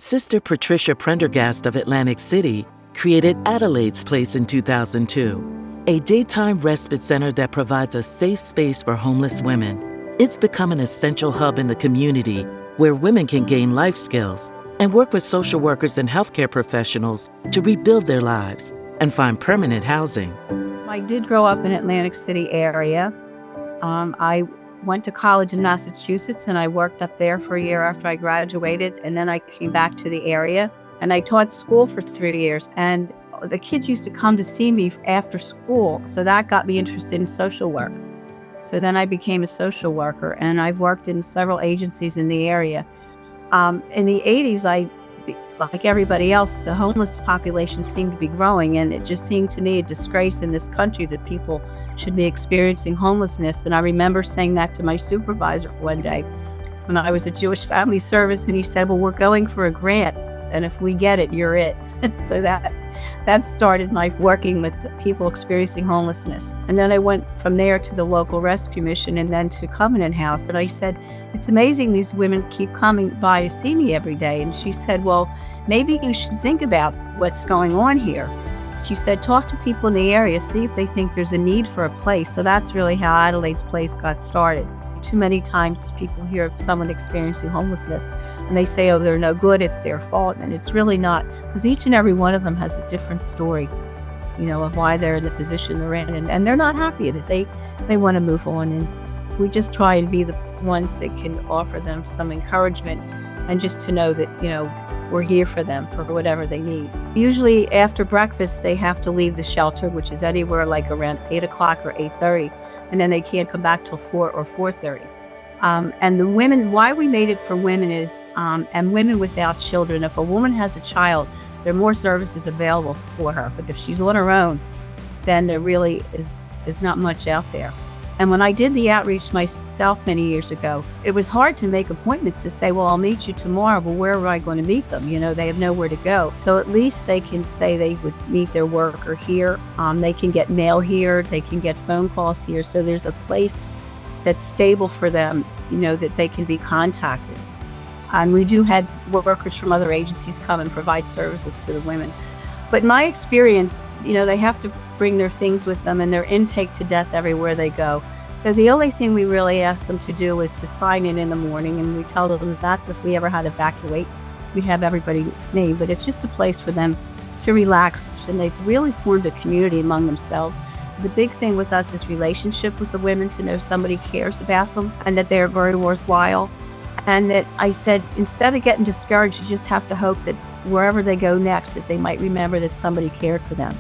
Sister Patricia Prendergast of Atlantic City created Adelaide's Place in 2002, a daytime respite center that provides a safe space for homeless women. It's become an essential hub in the community where women can gain life skills and work with social workers and healthcare professionals to rebuild their lives and find permanent housing. I did grow up in Atlantic City area. I went to college in Massachusetts and I worked up there for a year after I graduated, and then I came back to the area and I taught school for 3 years, and the kids used to come to see me after school, so that got me interested in social work. So then I became a social worker, and I've worked in several agencies in the area. In the 80s, like everybody else, the homeless population seemed to be growing, and it just seemed to me a disgrace in this country that people should be experiencing homelessness. And I remember saying that to my supervisor one day when I was at Jewish Family Service, and he said, well, we're going for a grant, and if we get it, you're it. So that started my working with people experiencing homelessness. And then I went from there to the local rescue mission and then to Covenant House. And I said, it's amazing these women keep coming by to see me every day. And she said, well, maybe you should think about what's going on here. She said, talk to people in the area, see if they think there's a need for a place. So that's really how Adelaide's Place got started. Too many times people hear of someone experiencing homelessness and they say, oh, they're no good, it's their fault. And it's really not, because each and every one of them has a different story, of why they're in the position they're in. And they're not happy in it. They want to move on. And we just try and be the ones that can offer them some encouragement and just to know that, we're here for them for whatever they need. Usually after breakfast, they have to leave the shelter, which is anywhere like around 8 o'clock or 8:30. And then they can't come back till 4 or 4:30. And the women, why we made it for women is, and women without children, if a woman has a child, there are more services available for her. But if she's on her own, then there really is not much out there. And when I did the outreach myself many years ago, it was hard to make appointments to say, well, I'll meet you tomorrow, but where am I going to meet them? They have nowhere to go. So at least they can say they would meet their worker here. They can get mail here. They can get phone calls here. So there's a place that's stable for them, that they can be contacted. And we do have workers from other agencies come and provide services to the women. But in my experience, they have to bring their things with them, and they're intake to death everywhere they go. So the only thing we really ask them to do is to sign in the morning, and we tell them that's if we ever had to evacuate, we have everybody's name. But it's just a place for them to relax, and they've really formed a community among themselves. The big thing with us is relationship with the women, to know somebody cares about them and that they're very worthwhile. And that I said, instead of getting discouraged, you just have to hope that wherever they go next, that they might remember that somebody cared for them.